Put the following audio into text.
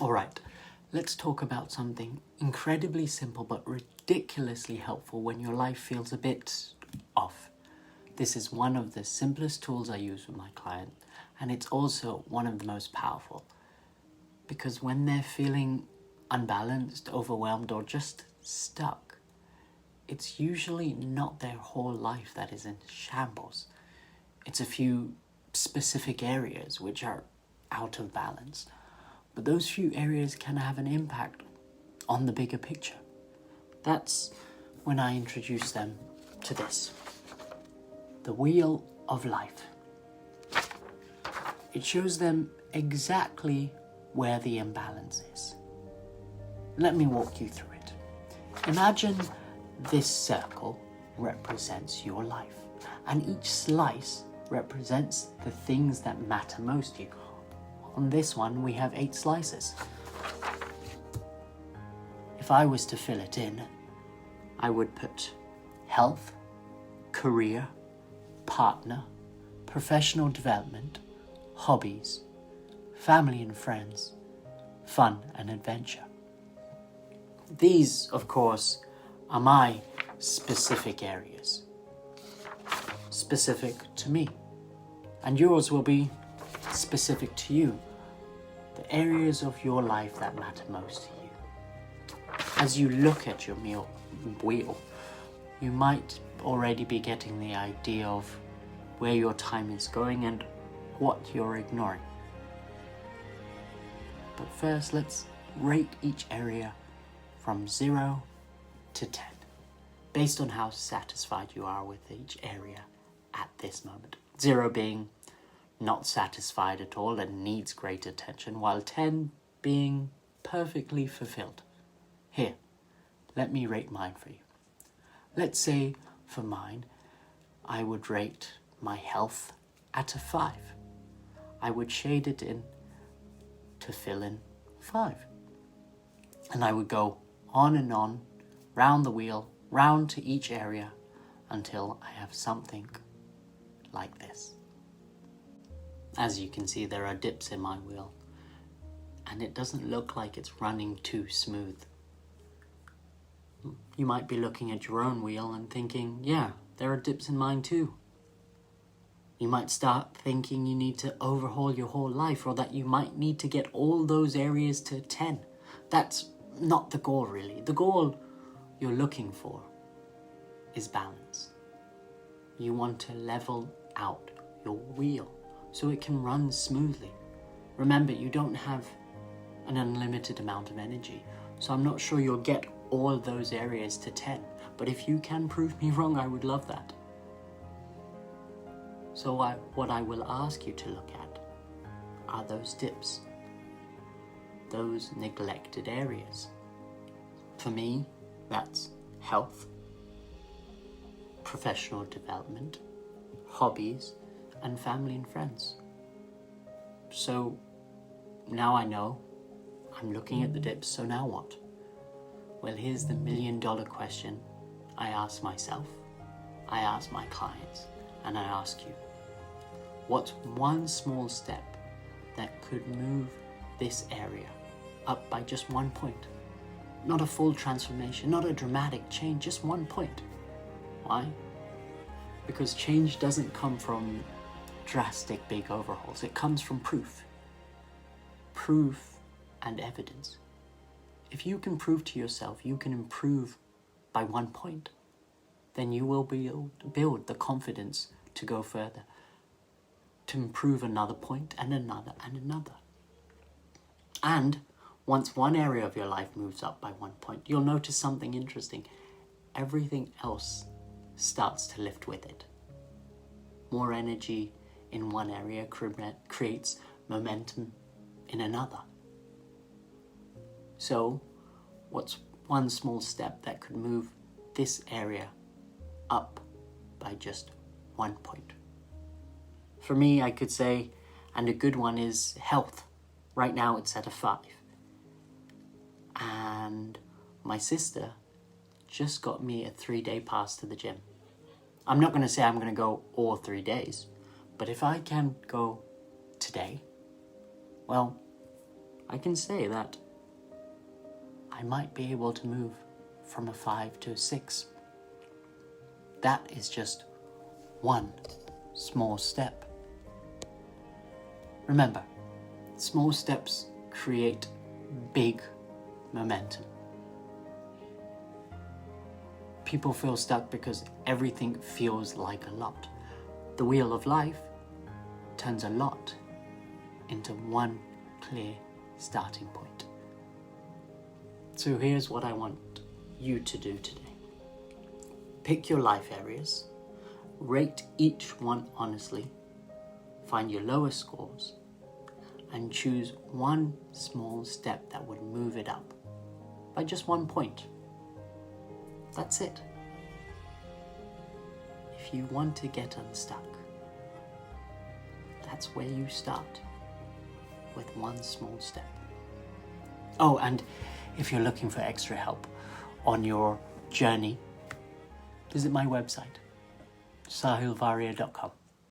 Alright, let's talk about something incredibly simple but ridiculously helpful when your life feels a bit off. This is one of the simplest tools I use with my client, and it's also one of the most powerful. Because when they're feeling unbalanced, overwhelmed, or just stuck, it's usually not their whole life that is in shambles. It's a few specific areas which are out of balance. But those few areas can have an impact on the bigger picture. That's when I introduce them to this. The wheel of life. It shows them exactly where the imbalance is. Let me walk you through it. Imagine this circle represents your life, and each slice represents the things that matter most to you. On this one, we have 8 slices. If I was to fill it in, I would put health, career, partner, professional development, hobbies, family and friends, fun and adventure. These, of course, are my specific areas, specific to me, and yours will be specific to you, the areas of your life that matter most to you. As you look at your wheel, you might already be getting the idea of where your time is going and what you're ignoring. But first, let's rate each area from 0 to 10, based on how satisfied you are with each area at this moment. 0 being not satisfied at all and needs great attention, while 10 being perfectly fulfilled. Here, let me rate mine for you. Let's say for mine, I would rate my health at a 5. I would shade it in to fill in 5. And I would go on, round the wheel, round to each area, until I have something like this. As you can see, there are dips in my wheel, and it doesn't look like it's running too smooth. You might be looking at your own wheel and thinking, yeah, there are dips in mine too. You might start thinking you need to overhaul your whole life, or that you might need to get all those areas to 10. That's not the goal, really. The goal you're looking for is balance. You want to level out your wheel so it can run smoothly. Remember, you don't have an unlimited amount of energy, so I'm not sure you'll get all those areas to 10, but if you can prove me wrong, I would love that. So what I will ask you to look at are those dips, those neglected areas. For me, that's health, professional development, hobbies, and family and friends. So now I know I'm looking at the dips, so now what? Well, here's the $1 million question I ask myself, I ask my clients, and I ask you. What's one small step that could move this area up by just 1 point? Not a full transformation, not a dramatic change, just 1 point. Why? Because change doesn't come from drastic big overhauls. It comes from proof. Proof and evidence. If you can prove to yourself you can improve by 1 point, then you will be able to build the confidence to go further, to improve another point and another and another. And once one area of your life moves up by 1 point, you'll notice something interesting. Everything else starts to lift with it. More energy in one area creates momentum in another. So, what's one small step that could move this area up by just 1 point? For me, I could say, and a good one is health. Right now it's at a 5. And my sister just got me a 3-day pass to the gym. I'm not going to say I'm going to go all 3 days, but if I can go today, well, I can say that I might be able to move from a 5 to a 6. That is just one small step. Remember, small steps create big momentum. People feel stuck because everything feels like a lot. The wheel of life turns a lot into one clear starting point. So here's what I want you to do today. Pick your life areas, rate each one honestly, find your lowest scores, and choose one small step that would move it up by just 1 point. That's it. If you want to get unstuck, that's where you start, with one small step. Oh, and if you're looking for extra help on your journey, visit my website, sahilvaria.com.